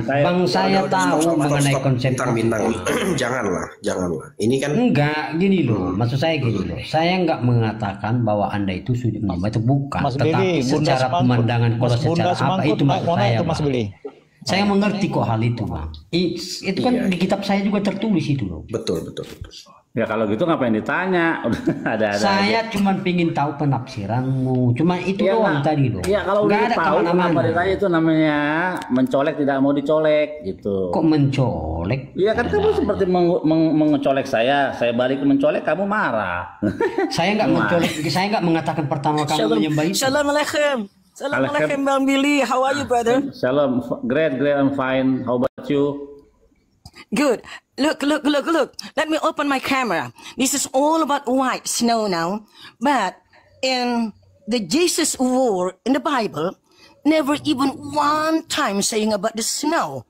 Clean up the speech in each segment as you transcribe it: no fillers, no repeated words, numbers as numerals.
Bang, saya tahu mengenai konsep bintang-bintang. Janganlah. Ini kan enggak gini loh. Maksud saya gini loh. Saya enggak mengatakan bahwa Anda itu sujud menyembah, itu bukan. Mas Tetapi Billy, secara pemandangan, kalau secara apa itu maksud saya, Mas Billy. Saya mengerti kok hal itu, Bang. Itu kan di kitab saya juga tertulis itu loh. Betul. Ya kalau gitu ngapain ditanya? Ada. Saya cuma pingin tahu penafsiranmu. Cuma itu Ya, doang tadi loh. Iya kalau nggak udah ada tahu kenapa kemana-mana. ditanya, itu namanya mencolek tidak mau dicolek gitu. Kok mencolek? Iya kan kamu seperti mencolek saya balik mencolek, kamu marah. Saya nggak mencolek, saya nggak mengatakan pertama kamu menyembah itu. Assalamualaikum. Assalamualaikum Bang Billy. How are you, brother? Shalom, great, I'm fine. How about you? Good. Look. Let me open my camera. This is all about white snow now. But in the Jesus war in the Bible, never even one time saying about the snow.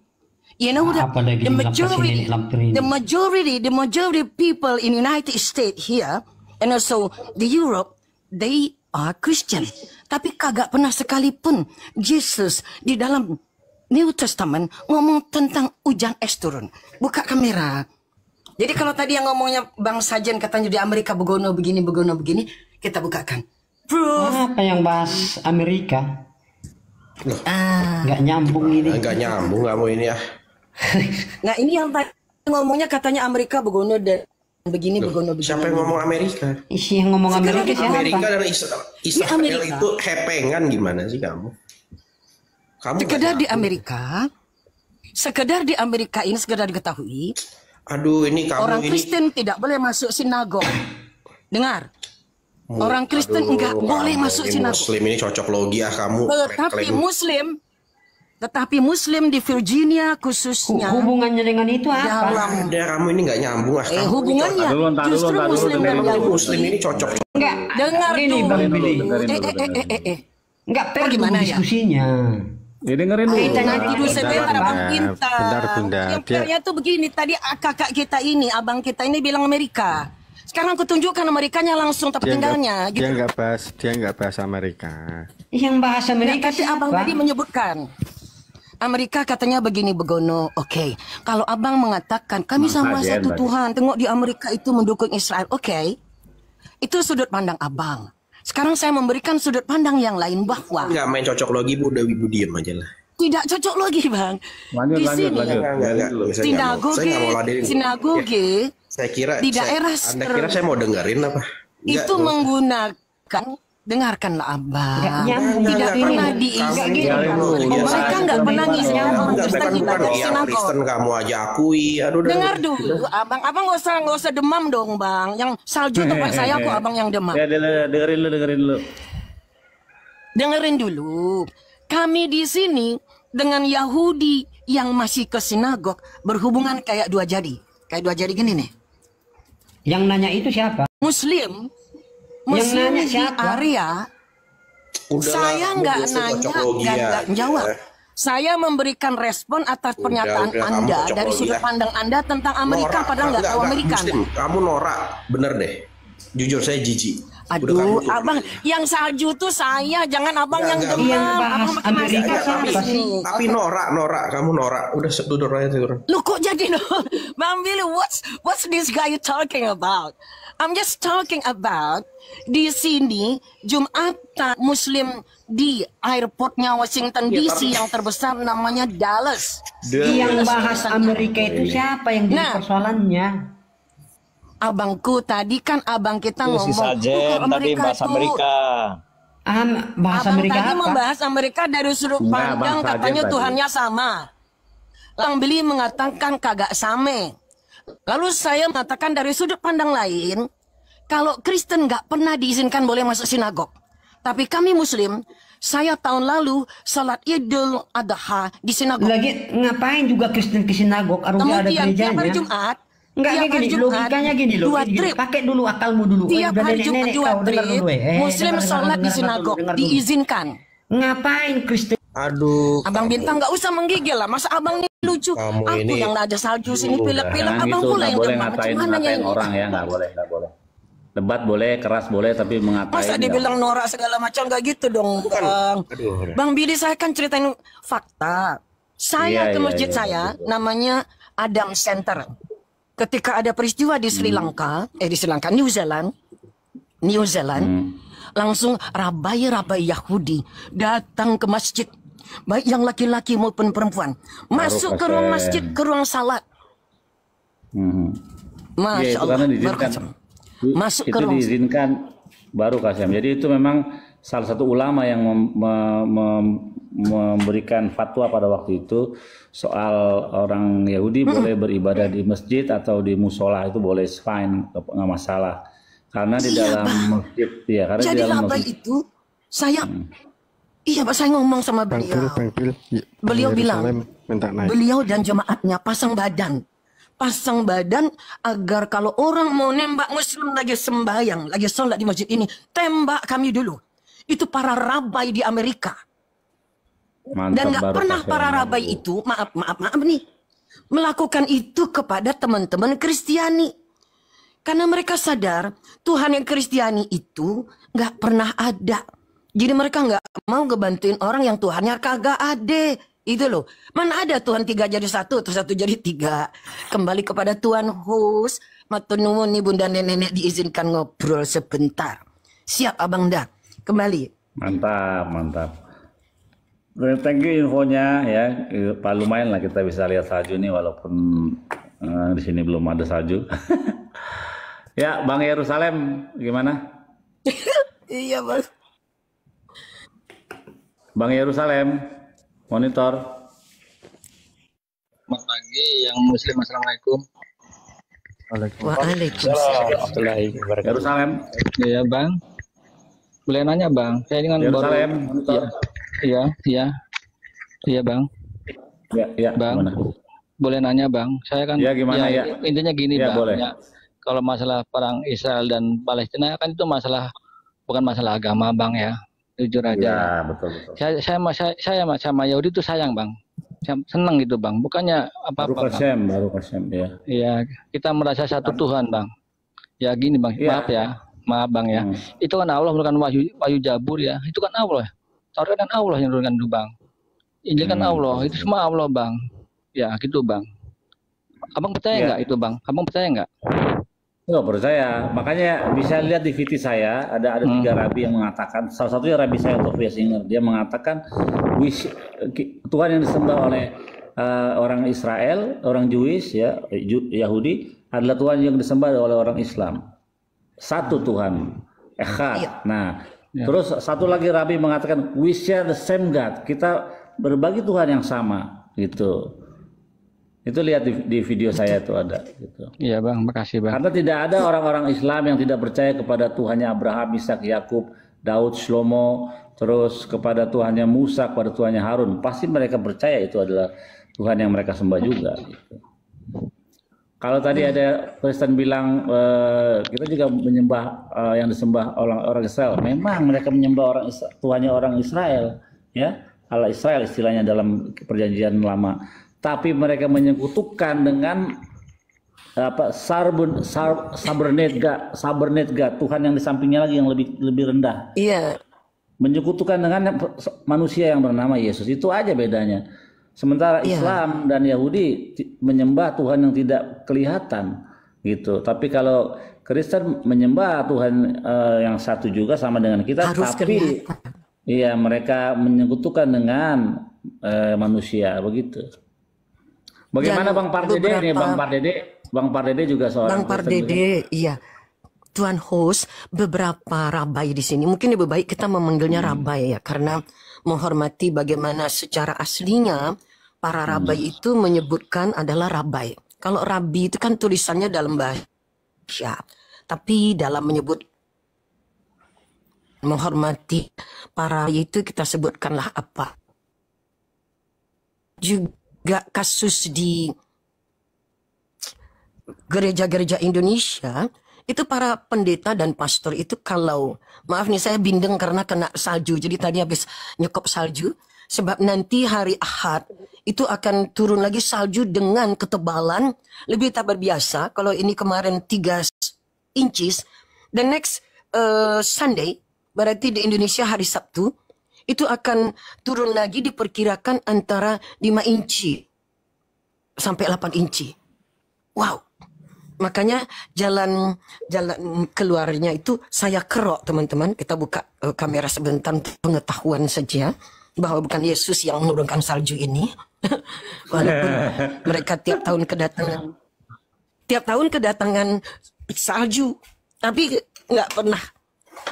You know that the majority people in United States here and also the Europe, they are Christian. Tapi kagak pernah sekalipun Jesus di dalam New Testament ngomong tentang hujan es turun. Buka kamera. Jadi kalau tadi yang ngomongnya Bang Sajen katanya di Amerika begono begini, kita bukakan. Proof. Apa yang bahas Amerika? Nggak nyambung ini. Nggak nyambung kamu ini ya. Nah ini yang tadi ngomongnya katanya Amerika begono dan begini. Siapa yang ngomong Amerika? Isi yang ngomong Amerika siapa? Amerika dan Israel itu hepengan gimana sih kamu? Sekedar di Amerika ini sekedar diketahui. Aduh, ini kamu orang Kristen tidak boleh masuk sinagog. Dengar. Orang Kristen enggak boleh masuk sinagog. Muslim ini cocok logi ya kamu. Tetapi Muslim di Virginia khususnya. Hubungannya dengan itu apa? Ada kamu ini nggak nyambung lah. Hubungannya justru Muslim dan Muslim ini cocok. Enggak. Dengar ini tuh. Bang Billy. Enggak fair dulu ya? diskusinya. Ya dengerin dulu. Kita nanti dulu sebentar Abang Pintar. Bentar. Yang fairnya tuh begini, tadi kakak kita ini, abang kita ini bilang Amerika. Sekarang aku tunjukkan Amerikanya langsung tempat tinggalnya. Dia nggak bahas Amerika. Yang bahas Amerika tapi abang tadi menyebutkan Amerika katanya begini begono. Oke. Kalau abang mengatakan kami sama satu Tuhan, tengok di Amerika itu mendukung Israel. Oke. Itu sudut pandang abang. Sekarang saya memberikan sudut pandang yang lain bahwa nggak main cocok logi, Bu Dewi, diem aja lah. Tidak cocok lagi bang. Di sini sinagoge saya kira di daerah Anda kira saya mau dengerin apa? Itu menggunakan, dengarkanlah abang. Tidak pernah diizinkan. Mereka nggak pernah ngizinin orang Kristen ibadah di sinagog. Kristen kamu aja akui. Aduh, dengar dulu, abang nggak usah demam dong bang. Yang salju tempat saya kok abang yang demam. Ya dengerin dulu. Dengerin dulu. Kami di sini dengan Yahudi yang masih ke sinagog berhubungan kayak dua jari gini nih. Yang nanya itu siapa? Muslim nanya di siapa? area. Saya nggak nanya dan nggak jawab. Saya memberikan respon atas pernyataan Anda dari sudut pandang Anda tentang Amerika, padahal nggak tahu Amerika. Kamu norak, bener deh. Jujur saya jijik. Aduh, abang yang salju tuh saya, jangan abang yang demam. Abang pakai Amerika masker di sini. Tapi norak, kamu norak. Udah duduk aja tidur. Lu kok jadi Bang Billy, what's this guy you talking about? I'm just talking about di sini Jumatan Muslim di airportnya Washington DC yang terbesar namanya Dallas. Yang bahas Amerika itu siapa yang jadi persoalannya? Abangku tadi kan abang kita ngomong tadi bahasa Amerika. Bahasa abang Amerika tadi apa? membahas Amerika dari sudut pandang katanya Tuhannya sama. Bang Billy mengatakan kagak sama. Lalu saya mengatakan dari sudut pandang lain, kalau Kristen nggak pernah diizinkan boleh masuk sinagog. Tapi kami Muslim, saya tahun lalu salat Idul Adha di sinagog. Lagi ngapain juga Kristen ke sinagog? Harusnya ada gerejanya. Tiap hari Jumat. Enggak kayak gini, logikanya gini loh. Pakai dulu akalmu dulu. Tiap hari Jumat Muslim sholat di sinagog diizinkan. Ngapain Kristen? Aduh. Abang Bintang nggak usah menggigil lah. Masa abang ini lucu? Aku ini yang ada salju sini pilek-pilek. Abang gitu, pula yang boleh demam. ngatain orang ya, nggak boleh. Debat boleh, keras boleh, tapi mengatain. Masa dibilang norak segala macam nggak gitu dong, Bang. Bang Billy, saya kan ceritain fakta. Saya Iya, ke iya, masjid iya, saya, betul. namanya Adam Center. Ketika ada peristiwa di Sri Lanka, New Zealand, langsung rabai-rabai Yahudi datang ke masjid, baik yang laki-laki maupun perempuan, masuk ke ruang masjid, ke ruang salat. Ya, Masya itu Allah, karena diizinkan. berkasam. Masuk ke Itu ruang diizinkan baru Kasem. Jadi itu memang salah satu ulama yang memberikan fatwa pada waktu itu soal orang Yahudi boleh beribadah di masjid atau di musola, itu boleh, fine, nggak masalah. Karena di Iya, dalam Bang. masjid, ya, karena di Jadi dalam labai masjid. itu, saya, iya Pak, saya ngomong sama Bang Pil, beliau. Bang Pil. Beliau bilang, Yerusalem minta naik. beliau dan jemaatnya pasang badan agar kalau orang mau nembak Muslim lagi sembahyang, lagi sholat di masjid ini, tembak kami dulu. Itu para rabai di Amerika. Mantap, Dan nggak baru pernah Kasem. para rabai itu, maaf nih, melakukan itu kepada teman-teman Kristiani. Karena mereka sadar Tuhan yang Kristiani itu nggak pernah ada. Jadi mereka nggak mau ngebantuin orang yang Tuhannya kagak ada. Itu loh. Mana ada Tuhan 3 jadi 1 atau 1 jadi 3. Kembali kepada Tuhan host. Matur nuwun nih Bunda Nenek diizinkan ngobrol sebentar. Siap Abang dah. Kembali. Mantap. Thank you infonya ya. Pak, lumayan lah kita bisa lihat salju nih walaupun di sini belum ada salju. Ya, Bang Yerusalem gimana? Iya Bang. Bang Yerusalem, monitor. Selamat pagi yang muslim, assalamualaikum. Waalaikumsalam. Yerusalem, Iya bang, boleh nanya bang? Saya dengan Yerusalem, monitor. Iya bang, Ya, bang. gimana? Boleh nanya bang? Saya kan Ya, gimana, ya? intinya gini Ya, bang. boleh. Ya, kalau masalah perang Israel dan Palestina kan itu bukan masalah agama bang ya, jujur aja. Ya, betul. Saya sama Yahudi itu sayang bang, saya senang gitu bang. Bukannya Baru apa-apa bang. Kasem, ya. Iya, kita merasa satu Tuhan bang. Ya gini bang, Iya. maaf bang ya. Itu kan Allah menurunkan wahyu Jabur ya. Itu kan Allah. Taurat kan Allah yang menurunkan itu bang. Injil kan Allah. Itu semua Allah bang. Ya gitu bang. Abang percaya Iya. nggak itu bang? Abang percaya nggak? Nggak percaya. Makanya bisa lihat di VT saya ada 3 rabi yang mengatakan, salah satunya rabi saya Tofia Singer, dia mengatakan Tuhan yang disembah oleh orang Israel, orang Jewish ya, Yahudi adalah Tuhan yang disembah oleh orang Islam. Satu Tuhan, Echad. Nah, terus satu lagi rabi mengatakan we share the same God. Kita berbagi Tuhan yang sama gitu. Itu lihat di video saya itu ada gitu. Iya bang, makasih bang. Karena tidak ada orang-orang Islam yang tidak percaya kepada Tuhannya Abraham, Ishak, Yakub, Daud, Shlomo, terus kepada Tuhannya Musa, kepada Tuhannya Harun. Pasti mereka percaya itu adalah Tuhan yang mereka sembah juga. Gitu. Kalau tadi ada Kristen bilang kita juga menyembah yang disembah orang Israel. Memang mereka menyembah Tuhannya orang Israel, ya, Allah Israel istilahnya dalam perjanjian lama. Tapi mereka menyekutukan dengan Sabernetga, Tuhan yang di sampingnya lagi yang lebih rendah. Iya. Menyekutukan dengan manusia yang bernama Yesus. Itu aja bedanya. Sementara Islam dan Yahudi menyembah Tuhan yang tidak kelihatan gitu. Tapi kalau Kristen menyembah Tuhan yang satu juga sama dengan kita, Harus tapi iya mereka menyekutukan dengan manusia begitu. Bagaimana Bang Pardede ini? Bang Pardede juga seorang Bang Pardede, iya. Tuan host, beberapa rabai di sini. Mungkin lebih baik kita memanggilnya rabai ya, karena menghormati bagaimana secara aslinya para rabai itu menyebutkan adalah rabai. Kalau rabi itu kan tulisannya dalam bahasa, tapi dalam menyebut menghormati para itu kita sebutkanlah apa. Juga kasus di gereja-gereja Indonesia, itu para pendeta dan pastor itu kalau, maaf nih saya bindeng karena kena salju, jadi tadi habis nyekop salju, sebab nanti hari Ahad itu akan turun lagi salju dengan ketebalan lebih tak berbiasa. Kalau ini kemarin 3 inches, the next Sunday, berarti di Indonesia hari Sabtu, itu akan turun lagi diperkirakan antara 5 inci sampai 8 inci. Wow. Makanya jalan keluarnya itu saya kerok, teman-teman. Kita buka kamera sebentar untuk pengetahuan saja bahwa bukan Yesus yang menurunkan salju ini. Walaupun mereka tiap tahun kedatangan salju, tapi nggak pernah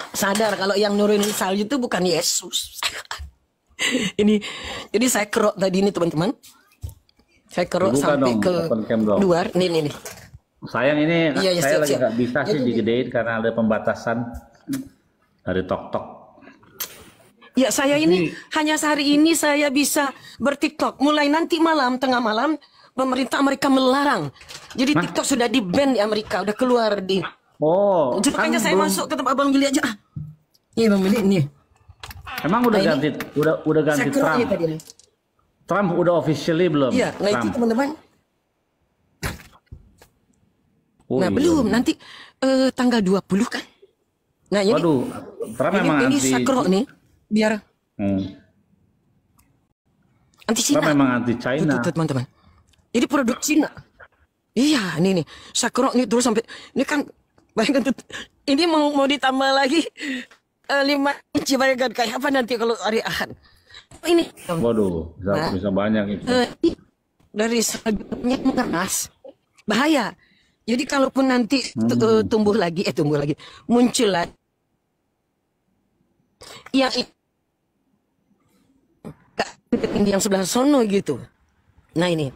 sadar kalau yang nurunin salju itu bukan Yesus. Ini, jadi saya kerok tadi ini, teman-teman. Saya kerok Buka sampai dong, ke open cam dong. luar. Nih. Sayang ini Iya, iya, saya siap, lagi siap. nggak bisa sih Jadi- digedein karena ada pembatasan dari TokTok. Ya, saya ini hanya sehari ini saya bisa bertiktok. Mulai nanti malam, tengah malam, pemerintah Amerika melarang. Jadi TikTok sudah di-ban di Amerika, udah keluar di. Oh, Jadi kan makanya saya belum- masuk ke tempat Abang Billy aja. Iya, Bang Billy nih. Emang udah Nah, ini- ganti, udah ganti Saya kerok Trump. ini tadi nih. Trump udah officially belum? Iya, nah itu Trump. teman-teman. Oh, Nah, iya. belum. Nanti tanggal 20 kan. Nah, ini Waduh, Trump memang ini anti. saya kerok nih biar Hmm. anti Trump Cina. memang anti China. Tuh, teman-teman. Jadi produk Cina. Iya, ini nih. Saya kerok nih terus sampai ini kan bayangkan tuh, ini mau ditambah lagi 5 inci, bayangkan kayak apa nanti kalau hari Ahad. Ini Waduh, Nah. bisa banyak itu. ini dari saljunya mengeras. Bahaya. Jadi kalaupun nanti tumbuh lagi muncul lagi yang yang sebelah sono gitu. Nah ini.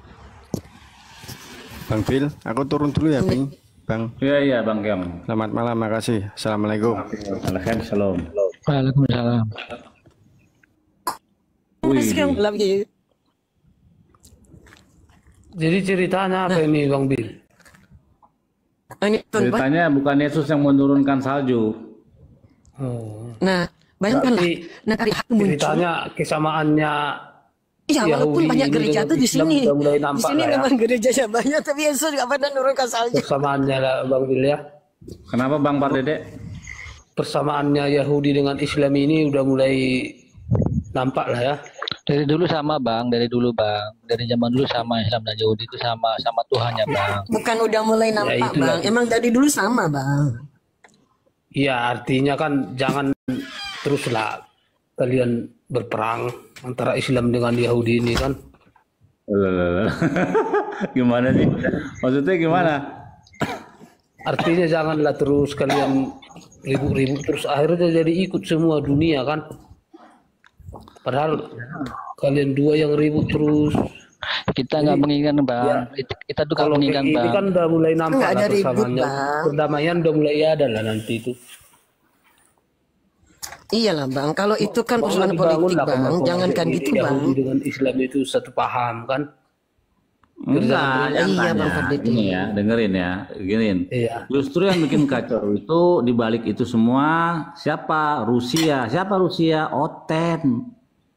Bang Phil, aku turun dulu ya, Bang. Bang, Iya, Bang Kem. selamat malam, makasih. Assalamualaikum. Shalom. Waalaikumsalam. Wih. Sekarang lagi. Jadi ceritanya apa ini Bang Bil? Ini teman. Ceritanya bukan Yesus yang menurunkan salju. Oh. Nah, bayangkanlah. Berarti Nah, hari Ahad muncul. Ceritanya kesamaannya Ya, walaupun Yahudi banyak ini gereja dengan tuh di Islam sini. udah mulai Di nampak sini lah ya. memang gerejanya banyak, tapi Yesus nggak pernah nurunkan salju. persamaannya lah Bang Bil ya. Kenapa Bang Pardede? Persamaannya Yahudi dengan Islam ini udah mulai nampak lah ya. Dari dulu sama Bang, dari dulu Bang. Dari zaman dulu sama Islam dan Yahudi itu sama Tuhannya Bang. Bukan udah mulai nampak, itulah. Bang. Emang dari dulu sama, Bang. Iya, artinya kan jangan teruslah kalian berperang antara Islam dengan Yahudi ini kan. Gimana sih? Maksudnya gimana? Artinya janganlah terus kalian ribut-ribut terus akhirnya jadi ikut semua dunia kan. Padahal kalian dua yang ribut terus. Kita nggak menginginkan Bang. Kita tuh nggak Kalau kayak menginginkan ini Bang. kan udah mulai nampak Nggak lah ada ribut, persamaannya. Bang. Perdamaian udah mulai ada lah nanti itu. Iyalah, Bang. Kalau itu kan persoalan Dibangun politik, lah Bang. pembangunan Jangankan ini, gitu, Yahudi Bang. dengan Islam itu satu paham kan. Enggak, Iya, nyatanya. Bang Pardede. Ini ya, dengerin ya, giniin. Iya. Justru yang bikin kacau itu dibalik itu semua siapa? Rusia. Siapa Rusia? Oten.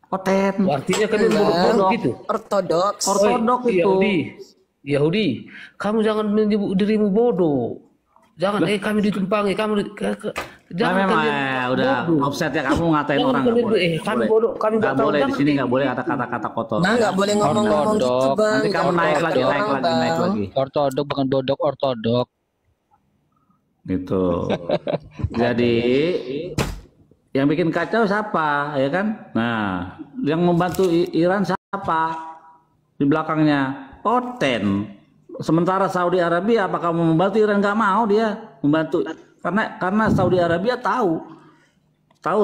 Artinya kalian Bang, bodoh gitu. ortodoks. Ortodok Oi, itu. Yahudi, kamu jangan menyebut dirimu bodoh. Jangan, kami ditumpangi, Nah, jangan memang kalian udah bodoh. offset ya kamu ngatain Jangan orang nggak kalian, boleh. kami bodoh, kami Nggak nggak tahu, boleh di jangan sini kayak nggak boleh gitu. ada kata-kata kotor. Nah, nggak boleh ngomong-ngomong gitu, Ortodok. Bang. Nanti kamu Jangan naik kata lagi, orang, naik Bang. lagi. Ortodok bukan bodok, ortodok. Gitu. Jadi yang bikin kacau siapa, ya kan? Nah, yang membantu Iran siapa? Di belakangnya Oten. Sementara Saudi Arabia apakah mau membantu Iran? Nggak mau dia membantu. Karena Saudi Arabia tahu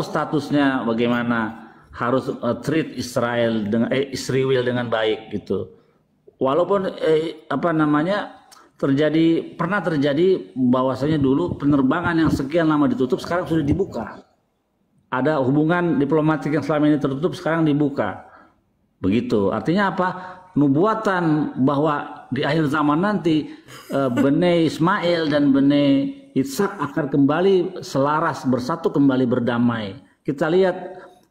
statusnya bagaimana harus treat Israel dengan baik gitu. Walaupun pernah terjadi bahwasanya dulu penerbangan yang sekian lama ditutup sekarang sudah dibuka. Ada hubungan diplomatik yang selama ini tertutup sekarang dibuka. Begitu. Artinya apa? Nubuatan bahwa di akhir zaman nanti Bene Ismail dan Bene Ishak akan kembali selaras, bersatu, kembali berdamai. Kita lihat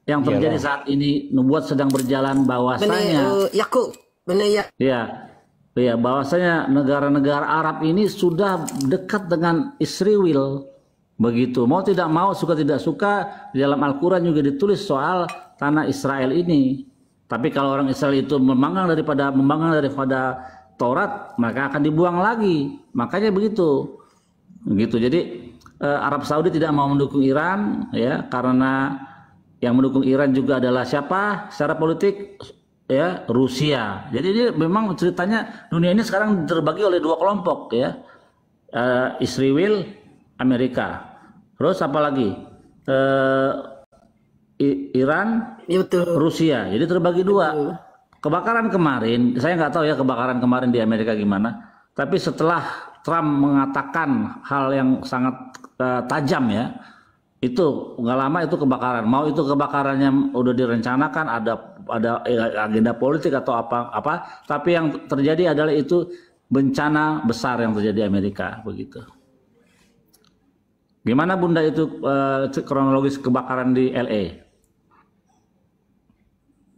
yang terjadi saat ini, nubuat sedang berjalan bahwasanya Yakub. Benar ya. Ya, bahwasanya negara-negara Arab ini sudah dekat dengan Israel. Begitu. Mau tidak mau, suka tidak suka, di dalam Al-Quran juga ditulis soal tanah Israel ini. Tapi kalau orang Israel itu membangkang daripada Taurat, maka akan dibuang lagi. Makanya begitu. Jadi Arab Saudi tidak mau mendukung Iran, ya, karena yang mendukung Iran juga adalah siapa? Secara politik, ya, Rusia. Jadi ini memang ceritanya dunia ini sekarang terbagi oleh dua kelompok, ya. Israel, Amerika. Terus apa lagi? Iran, Ya, betul. Rusia. Jadi terbagi dua. Kebakaran kemarin, saya nggak tahu ya kebakaran kemarin di Amerika gimana. Tapi setelah Trump mengatakan hal yang sangat tajam, ya, itu nggak lama itu kebakaran. Mau itu kebakarannya udah direncanakan, ada agenda politik atau apa. Tapi yang terjadi adalah itu bencana besar yang terjadi di Amerika, begitu. Gimana Bunda itu kronologis kebakaran di LA?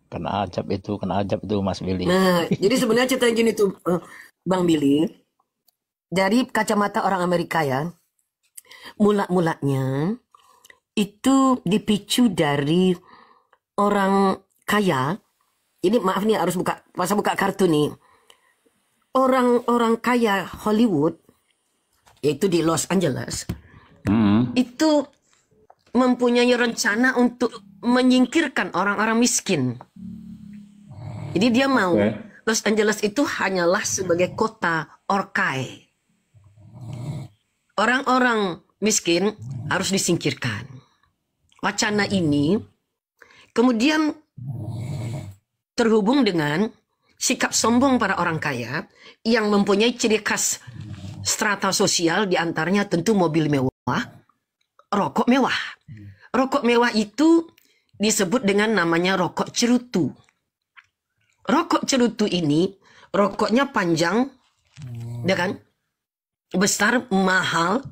Kena ajab itu Mas Billy. Nah, jadi sebenarnya cerita gini tuh, Bang Billy. Dari kacamata orang Amerika ya, mulanya itu dipicu dari orang kaya. Ini maaf nih harus buka kartu nih. Orang-orang kaya Hollywood, yaitu di Los Angeles, itu mempunyai rencana untuk menyingkirkan orang-orang miskin. Jadi dia mau Los Angeles itu hanyalah sebagai kota orkai. Orang-orang miskin harus disingkirkan. Wacana ini kemudian terhubung dengan sikap sombong para orang kaya yang mempunyai ciri khas strata sosial, diantaranya tentu mobil mewah, rokok mewah. Rokok mewah itu disebut dengan namanya rokok cerutu. Rokok cerutu ini rokoknya panjang, ya kan? Besar, mahal,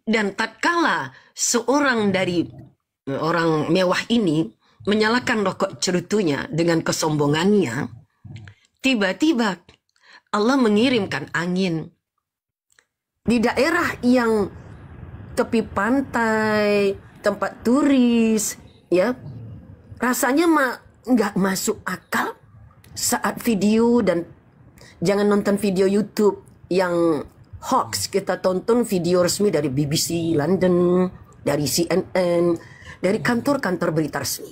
dan tatkala seorang dari orang mewah ini menyalakan rokok cerutunya dengan kesombongannya, tiba-tiba Allah mengirimkan angin di daerah yang tepi pantai, tempat turis, ya, rasanya nggak masuk akal saat video. Dan jangan nonton video YouTube yang hoax, kita tonton video resmi dari BBC London, dari CNN, dari kantor-kantor berita resmi.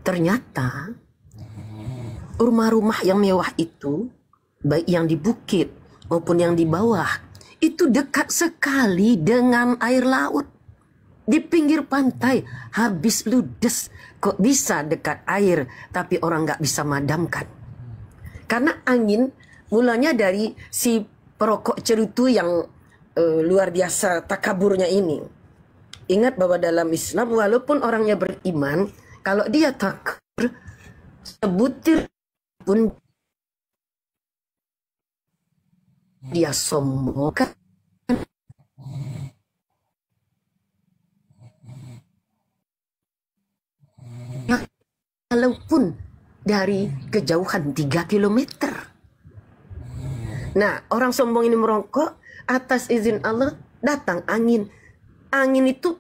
Ternyata rumah-rumah yang mewah itu, baik yang di bukit maupun yang di bawah, itu dekat sekali dengan air laut. Di pinggir pantai, habis ludes. Kok bisa dekat air, tapi orang nggak bisa madamkan? Karena angin mulanya dari si perokok cerutu yang luar biasa takaburnya ini. Ingat bahwa dalam Islam, walaupun orangnya beriman, kalau dia takbir, sebutir pun dia sombong. Walaupun dari kejauhan 3 kilometer. Nah, orang sombong ini merokok, atas izin Allah datang angin. Angin itu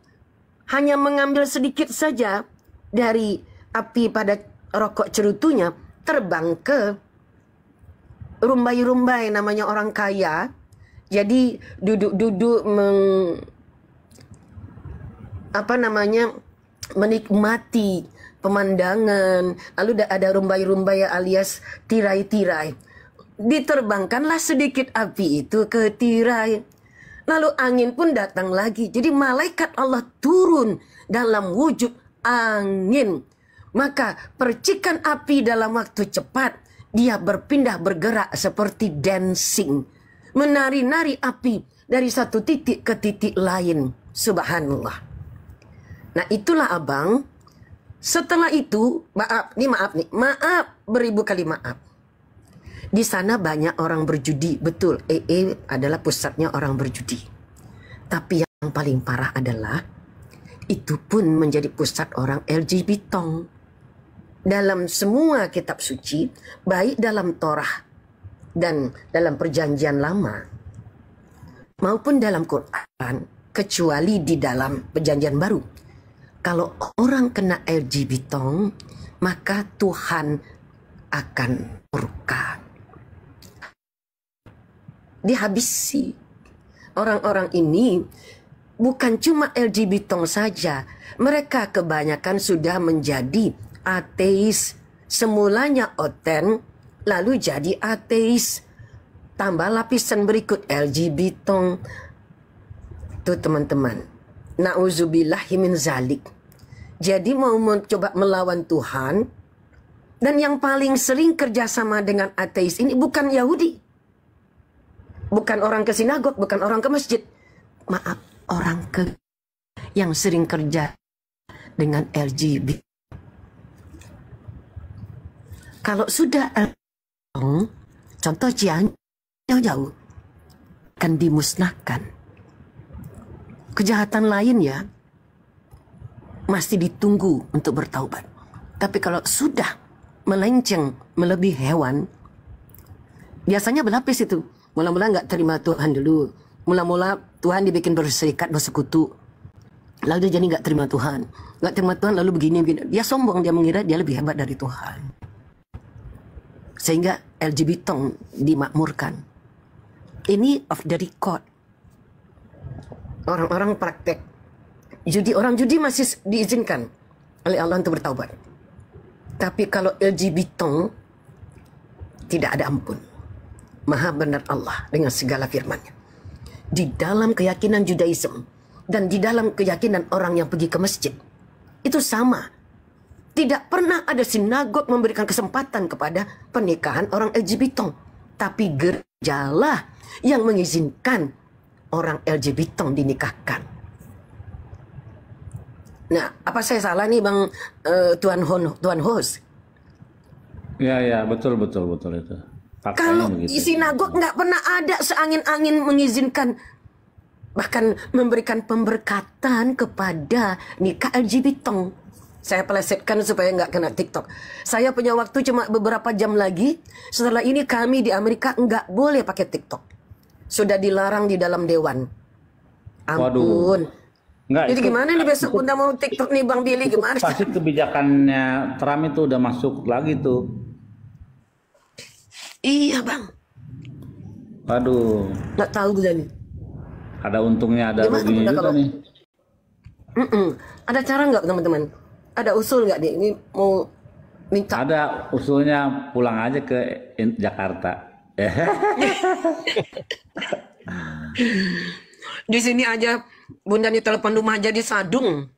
hanya mengambil sedikit saja dari api pada rokok cerutunya, terbang ke rumbai-rumbai namanya orang kaya. Jadi duduk-duduk menikmati pemandangan. Lalu ada rumbai-rumbai alias tirai-tirai. Diterbangkanlah sedikit api itu ke tirai. Lalu angin pun datang lagi. Jadi malaikat Allah turun dalam wujud angin. Maka percikan api dalam waktu cepat, dia berpindah bergerak seperti dancing. Menari-nari api dari satu titik ke titik lain. Subhanallah. Nah, itulah abang. Setelah itu, maaf, beribu kali maaf. Di sana banyak orang berjudi, betul. Adalah pusatnya orang berjudi. Tapi yang paling parah adalah itu pun menjadi pusat orang LGBT. Dalam semua kitab suci, baik dalam Torah dan dalam perjanjian lama, maupun dalam Quran, kecuali di dalam perjanjian baru, kalau orang kena LGBT, maka Tuhan akan murka. Dihabisi. Orang-orang ini bukan cuma LGBT saja. Mereka kebanyakan sudah menjadi ateis. Semulanya oten, lalu jadi ateis. Tambah lapisan berikut LGBT. Tuh teman-teman. Na'udzubillahi min zalik. Jadi mau mencoba melawan Tuhan. Dan yang paling sering kerjasama dengan ateis ini bukan Yahudi. Bukan orang ke sinagog, bukan orang ke masjid. Maaf, orang ke yang sering kerja dengan LGBT. Kalau sudah contoh Cianjur jauh-jauh akan dimusnahkan. Kejahatan lain ya masih ditunggu untuk bertaubat. Tapi kalau sudah melenceng melebihi hewan, biasanya berlapis itu. Mula-mula nggak terima Tuhan dulu. Mula-mula Tuhan dibikin berserikat, bersekutu. Lalu dia jadi nggak terima Tuhan. Nggak terima Tuhan lalu begini-begini. Dia sombong, dia mengira dia lebih hebat dari Tuhan. Sehingga LGBT dimakmurkan. Ini off the record. Orang-orang praktek judi, orang judi masih diizinkan oleh Allah untuk bertaubat. Tapi kalau LGBT tidak ada ampun. Maha benar Allah dengan segala firman-Nya. Di dalam keyakinan Judaism dan di dalam keyakinan orang yang pergi ke masjid itu sama. Tidak pernah ada sinagog memberikan kesempatan kepada pernikahan orang LGBT. Tapi gerejalah yang mengizinkan orang LGBT dinikahkan. Nah, apa saya salah nih Bang Tuan host? Ya, betul itu. Kalau di sinagog nggak pernah ada seangin-angin mengizinkan, bahkan memberikan pemberkatan kepada nikah LGBT. Saya pelesetkan supaya nggak kena TikTok. Saya punya waktu cuma beberapa jam lagi. Setelah ini kami di Amerika nggak boleh pakai TikTok. Sudah dilarang di dalam dewan. Ampun. Enggak, jadi gimana nih besok udah mau TikTok nih Bang Billy gimana? Pasti kebijakannya Trump itu udah masuk lagi tuh. Iya Bang. Waduh. Nggak tahu gue nih. Ada untungnya, ada ruginya juga nih. Ada cara nggak teman-teman? Ada usul nggak nih? Ini mau minta. Ada usulnya, pulang aja ke Jakarta. Di sini aja Bunda nih telepon rumah aja di Sadung.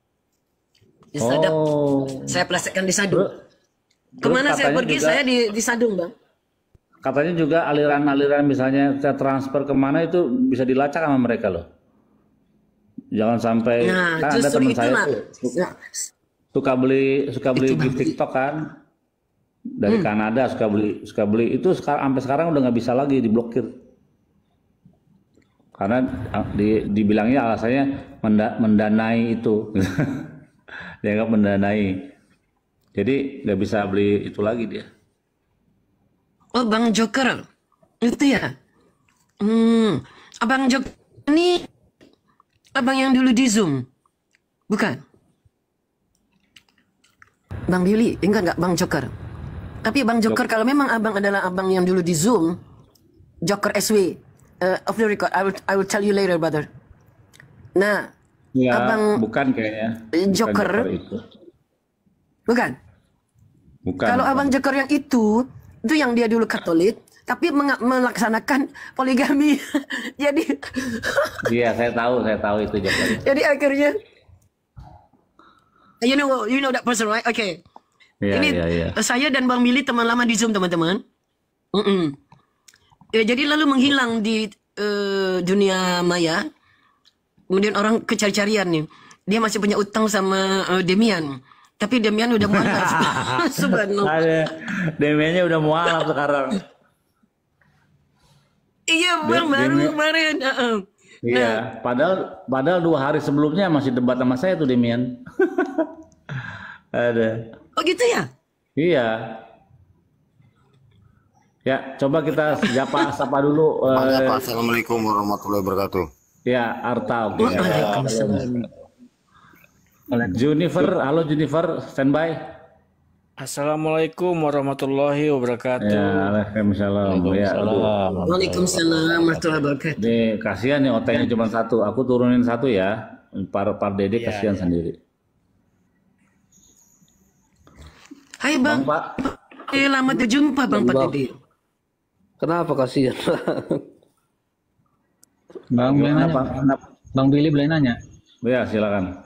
Disadap. Saya plastikkan di Sadung. Kemana saya pergi juga, saya di Sadung Bang. Katanya juga aliran-aliran misalnya saya transfer kemana itu bisa dilacak sama mereka loh. Jangan sampai kan ada teman saya tuh suka beli di TikTok kan dari Kanada suka beli itu sampai sekarang udah nggak bisa lagi diblokir karena dibilangnya alasannya mendanai itu. Dianggap mendanai, jadi nggak bisa beli itu lagi dia. Oh Bang Joker itu ya. Abang Joker ini abang yang dulu di Zoom bukan? Bang Billy enggak Bang Joker. Tapi Bang Joker kalau memang abang adalah abang yang dulu di Zoom, Joker SW off the record, I will tell you later brother. Nah ya, abang bukan kayaknya Joker itu. Bukan. Kalau abang Joker yang itu yang dia dulu Katolik, tapi melaksanakan poligami. Jadi, iya saya tahu itu Joker. Jadi akhirnya, you know that person right? Oke. Yeah, ini saya dan Bang Billy teman lama di Zoom teman-teman. Ya, jadi lalu menghilang di dunia maya. Kemudian orang kecari-carian nih. Dia masih punya utang sama Demian. Tapi Demian udah mualaf. Subhanallah. Demiannya udah mualaf sekarang. Iya Bang, baru kemarin. Iya, padahal 2 hari sebelumnya masih debat sama saya tuh Demian. Ada. Oh gitu ya? Iya. Ya, coba kita sapa dulu. Assalamualaikum warahmatullahi wabarakatuh. Ya, Arta. Waalaikumsalam. Junifer, halo Junifer, standby. Assalamualaikum warahmatullahi wabarakatuh. Ya, Waalaikumsalam. Ya, aduh. Waalaikumsalam warahmatullahi wabarakatuh. Ini kasihan nih OT-nya cuma satu. Aku turunin satu ya. Par Dede kasihan sendiri. Hai Bang. Pak. Lama berjumpa Bang Pak Dede. Kenapa kasihan? Bang, boleh nanya. Bang Billy boleh nanya. Ya, silakan.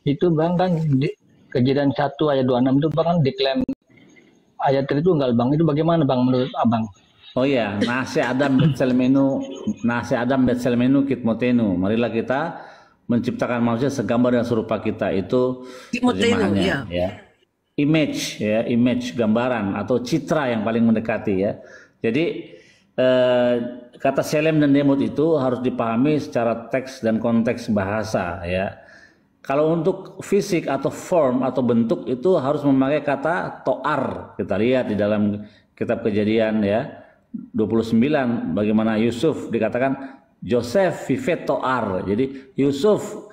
Itu Bang kan di Kejadian 1 ayat 26 itu Bang kan diklaim ayat Tritunggal Bang. Itu bagaimana Bang menurut Abang? Oh iya, nase Adam bet selmenu kitmotenu. Marilah kita menciptakan manusia segambar dan serupa kita. Itu terjemahannya ya. Image gambaran atau citra yang paling mendekati ya. Jadi kata selem dan demot itu harus dipahami secara teks dan konteks bahasa ya. Kalau untuk fisik atau form atau bentuk itu harus memakai kata to'ar. Kita lihat di dalam kitab Kejadian ya 29 bagaimana Yusuf dikatakan Joseph vivet to'ar. Jadi Yusuf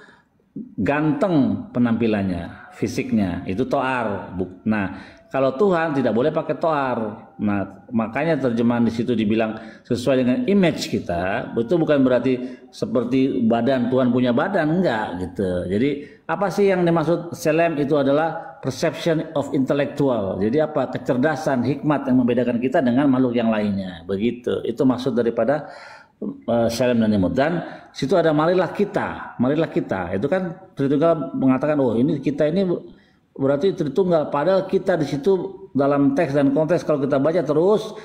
ganteng penampilannya, fisiknya itu to'ar. Nah, kalau Tuhan tidak boleh pakai to'ar. Nah, makanya terjemahan di situ dibilang sesuai dengan image kita. Itu bukan berarti seperti badan Tuhan punya badan, enggak gitu. Jadi apa sih yang dimaksud selem itu adalah perception of intellectual. Jadi apa? Kecerdasan, hikmat yang membedakan kita dengan makhluk yang lainnya. Begitu. Itu maksud daripada selem dan demot. Dan situ ada marilah kita. Itu kan Tritunggal mengatakan oh ini kita ini berarti Tritunggal, padahal kita di situ dalam teks dan konteks kalau kita baca terus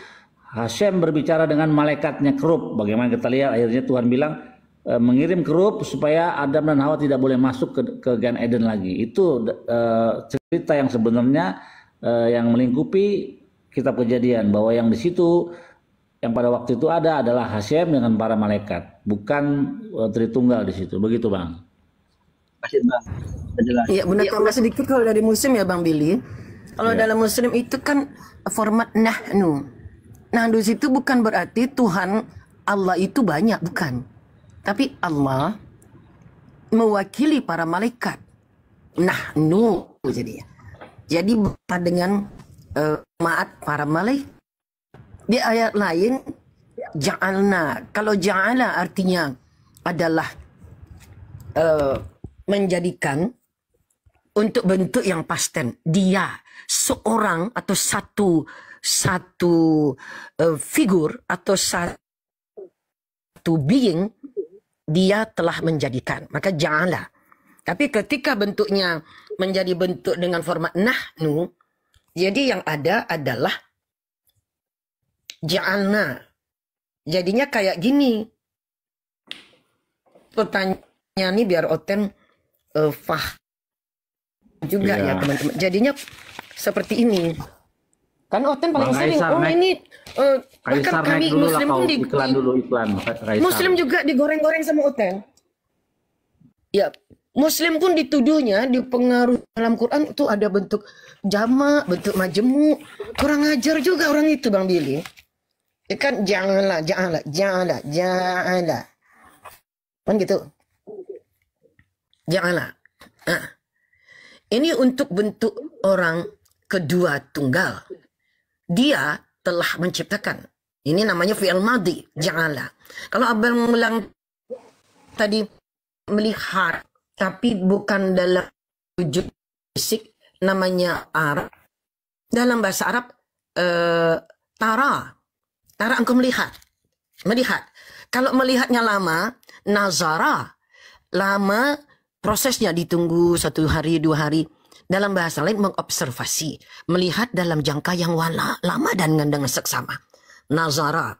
Hashem berbicara dengan malaikatnya kerub. Bagaimana kita lihat akhirnya Tuhan bilang mengirim kerub supaya Adam dan Hawa tidak boleh masuk ke Gan Eden lagi. Itu cerita yang sebenarnya yang melingkupi kitab Kejadian, bahwa yang di situ yang pada waktu itu ada adalah Hashem dengan para malaikat, bukan Tritunggal di situ. Begitu Bang. Masih Bang. Jelas. Iya benar, tambah sedikit kalau dari Muslim ya Bang Billy. Kalau dalam Muslim itu kan format nahnu. Nah di situ bukan berarti Tuhan Allah itu banyak, bukan. Tapi Allah mewakili para malaikat. Nahnu jadi. Jadi dengan maat para malaikat. Di ayat lain ja'alna. Kalau ja'ala artinya adalah menjadikan untuk bentuk yang pasten. Dia seorang atau satu figur atau satu being, dia telah menjadikan. Maka ja'ala. Tapi ketika bentuknya menjadi bentuk dengan format nahnu, jadi yang ada adalah ja'alna. Jadinya kayak gini. Pertanyaan ini biar Oten juga ya teman-teman. Jadinya seperti ini. Kan Oten paling sering ini bahkan kami Muslim pun Muslim juga digoreng-goreng sama Oten. Ya, Muslim pun dituduhnya dipengaruhi dalam Quran itu ada bentuk jamak, bentuk majemuk. Kurang ajar juga orang itu Bang Billy. Ya kan ja'ala. Kan gitu. Ja'ala. Nah, ini untuk bentuk orang kedua tunggal. Dia telah menciptakan. Ini namanya fi'il madhi, ja'ala. Kalau Abang bilang tadi melihat, tapi bukan dalam wujud fisik, namanya Arab. Dalam bahasa Arab, tara. Tara engkau melihat. Melihat. Kalau melihatnya lama, nazara. Lama, prosesnya ditunggu 1 hari, 2 hari. Dalam bahasa lain mengobservasi, melihat dalam jangka yang lama dan dengan seksama. Nazara.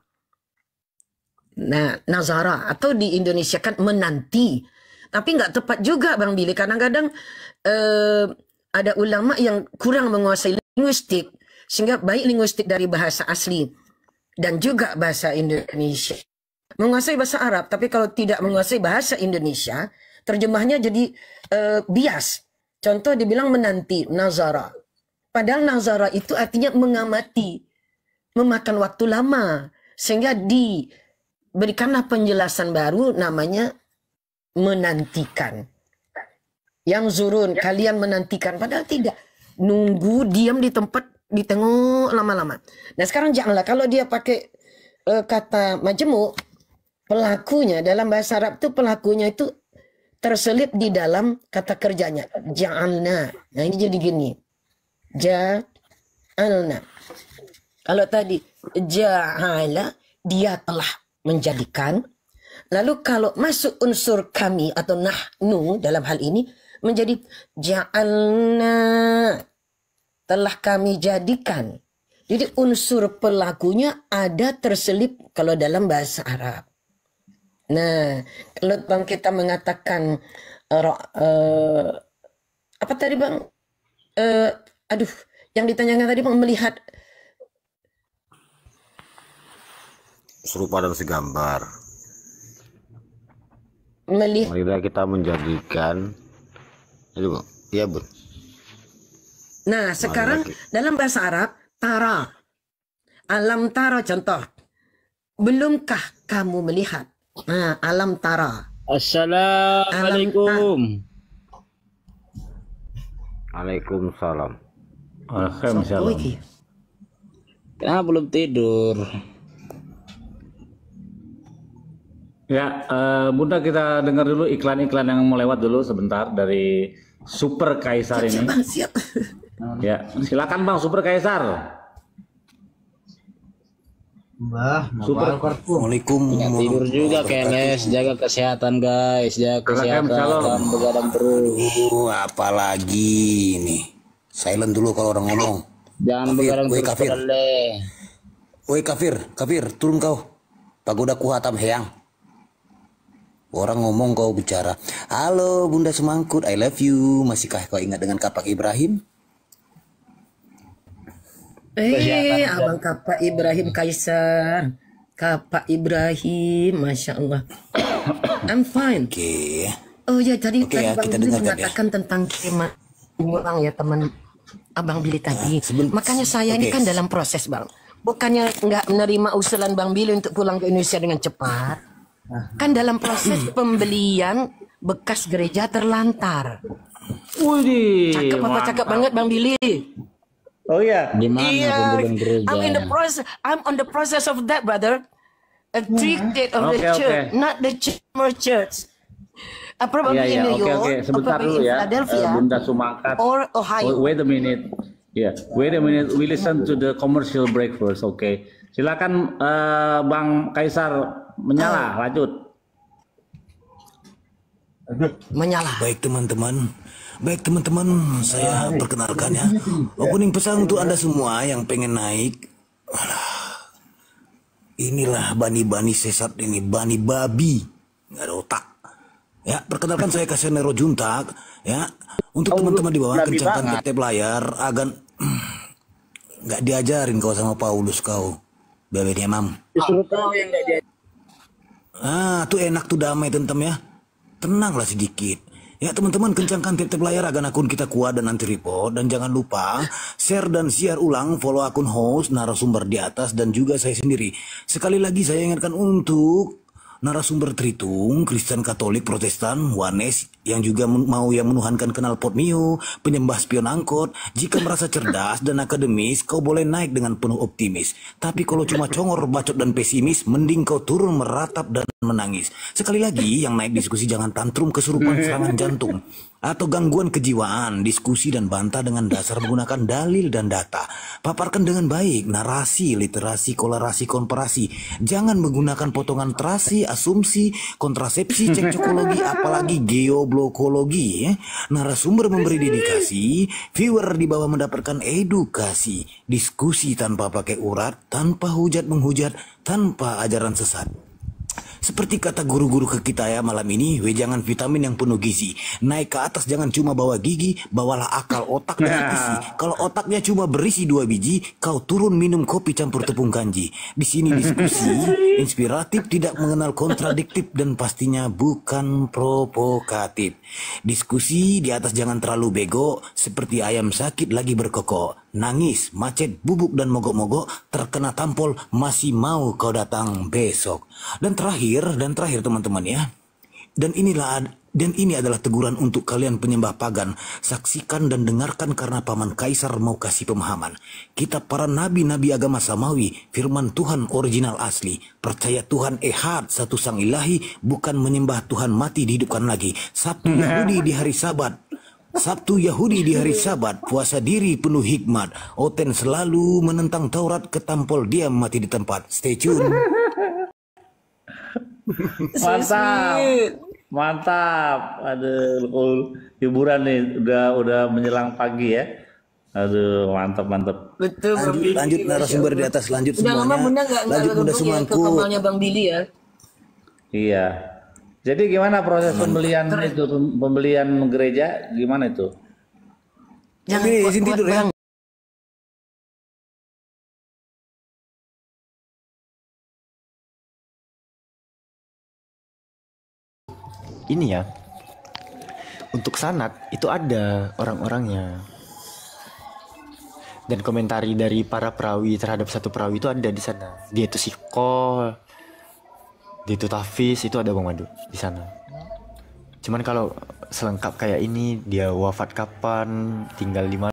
Nah, nazara atau di Indonesia kan menanti. Tapi nggak tepat juga Bang Billy. Kadang-kadang ada ulama yang kurang menguasai linguistik, sehingga baik linguistik dari bahasa asli dan juga bahasa Indonesia. Menguasai bahasa Arab, tapi kalau tidak menguasai bahasa Indonesia, terjemahnya jadi bias. Contoh dibilang menanti, nazara. Padahal nazara itu artinya mengamati, memakan waktu lama. Sehingga diberikanlah penjelasan baru namanya menantikan. Yang zurun, kalian menantikan. Padahal tidak. Nunggu, diam di tempat, ditengok lama-lama. Nah sekarang janganlah. Kalau dia pakai kata majemuk, pelakunya dalam bahasa Arab itu pelakunya itu terselip di dalam kata kerjanya. Ja'alna. Nah ini jadi gini. Ja'alna. Kalau tadi ja'ala, dia telah menjadikan. Lalu kalau masuk unsur kami atau nahnu dalam hal ini menjadi ja'alna, telah kami jadikan. Jadi unsur pelakunya ada terselip kalau dalam bahasa Arab. Nah, kalau bang kita mengatakan apa tadi bang? Yang ditanyakan tadi bang, melihat serupa dan segambar. Melihat kita menjadikan itu, iya Bu. Nah, sekarang dalam bahasa Arab, tara. Alam tara contoh. Belumkah kamu melihat? Nah, alam tara. Assalamualaikum. Waalaikumsalam. Waalaikumsalam. Kenapa belum tidur? Ya, Bunda kita dengar dulu iklan-iklan yang mau lewat dulu sebentar dari Super Kaisar ini. Siap. Ya, silakan Bang Super Kaisar. Assalamualaikum. Tidur juga keles, jaga kesehatan guys, jaga kesehatan, begadang terus. Apalagi nih. Silent dulu kalau orang ngomong. Jangan begadang terus. Kafir. Woi kafir, turun kau. Pagoda ku hatam heang. Orang ngomong kau bicara. Halo Bunda Semangkut, I love you. Masihkah kau ingat dengan Kapak Ibrahim? Abang Kapak Ibrahim Kaisar. Kapak Ibrahim, Masya Allah. I'm fine. Oke. Oh ya, tadi ya, Bang kita Billy dengarkan mengatakan tentang kema orang ya teman Abang Billy tadi. Makanya saya ini kan dalam proses Bang. Bukannya nggak menerima usulan Bang Billy untuk pulang ke Indonesia dengan cepat. Kan dalam proses pembelian bekas gereja terlantar. Widih, Cakep apa cakep banget Bang Billy. Oh ya. Di mana pembelian gereja? I'm on the process of that, brother. A ticket of the church, not the church. Probably in New York, sebentar dulu ya, Philadelphia, Bunda Sumangkat. or Ohio. Wait a minute. Wait a minute. We listen to the commercial break first. Silakan Bang Kaisar menyala, lanjut. Menyala. Baik teman-teman, saya perkenalkan ya. Opening pesan untuk Anda semua yang pengen naik. Inilah bani-bani sesat ini, bani babi, nggak ada otak. Ya, perkenalkan saya Kasenero Juntak. Ya, untuk teman-teman di bawah kencangkan tap layar agar nggak diajarin kau sama Paulus kau, bebeknya mam. Justru kau yang nggak diajarin. Tuh enak tuh damai tentem ya. Tenanglah sedikit. Ya teman-teman, kencangkan tap layar agar akun kita kuat dan anti report. Dan jangan lupa share dan share ulang, follow akun host, narasumber di atas, dan juga saya sendiri. Sekali lagi saya ingatkan untuk narasumber Tritung, Kristen Katolik, Protestan, Wanes, yang juga mau yang menuhankan kenal Potmio, penyembah spion angkot. Jika merasa cerdas dan akademis, kau boleh naik dengan penuh optimis. Tapi kalau cuma congor, bacot dan pesimis, mending kau turun meratap dan menangis. Sekali lagi, yang naik diskusi jangan tantrum kesurupan serangan jantung atau gangguan kejiwaan. Diskusi dan bantah dengan dasar menggunakan dalil dan data. Paparkan dengan baik narasi, literasi, kolerasi, komparasi. Jangan menggunakan potongan terasi, asumsi, kontrasepsi, cekcokologi, apalagi geoblokologi. Narasumber memberi dedikasi, viewer di bawah mendapatkan edukasi. Diskusi tanpa pakai urat, tanpa hujat menghujat, tanpa ajaran sesat. Seperti kata guru-guru ke kita ya malam ini, jangan vitamin yang penuh gizi. Naik ke atas jangan cuma bawa gigi, bawalah akal, otak dan isi. Kalau otaknya cuma berisi 2 biji, kau turun minum kopi campur tepung kanji. Di sini diskusi inspiratif, tidak mengenal kontradiktif, dan pastinya bukan provokatif. Diskusi di atas jangan terlalu bego, seperti ayam sakit lagi berkokok. Nangis, macet, bubuk dan mogok-mogok, terkena tampol, masih mau kau datang besok. Dan terakhir teman-teman ya. Dan inilah Dan ini adalah teguran untuk kalian penyembah pagan. Saksikan dan dengarkan karena paman kaisar mau kasih pemahaman. Kitab para nabi-nabi agama samawi, firman Tuhan original asli. Percaya Tuhan Ehad, satu sang ilahi, bukan menyembah Tuhan mati dihidupkan lagi. Sabtu Yahudi di hari Sabat. Sabtu Yahudi di hari Sabat, puasa diri penuh hikmat. Oten selalu menentang Taurat, ketampol diam mati di tempat. Stay tune. Mantap. Mantap. Aduh, hiburan nih udah menjelang pagi ya. Aduh, mantap. Betul. Lanjut narasumber di atas, lanjut Udah semuanya. lama Bunda nggak Lanjut Bunda ke Sumangku. kamalnya Bang Billy ya. Iya. Jadi gimana proses pembelian itu, pembelian gereja gimana itu? Jangan Ini kuat, izin tidur ya. Bang. Ini ya, untuk sanat itu ada orang-orangnya, dan komentari dari para perawi terhadap satu perawi itu ada di sana. Dia itu Siko, dia itu Tafis, itu ada Bang Madu di sana. Cuman kalau selengkap kayak ini, dia wafat kapan, tinggal di mana,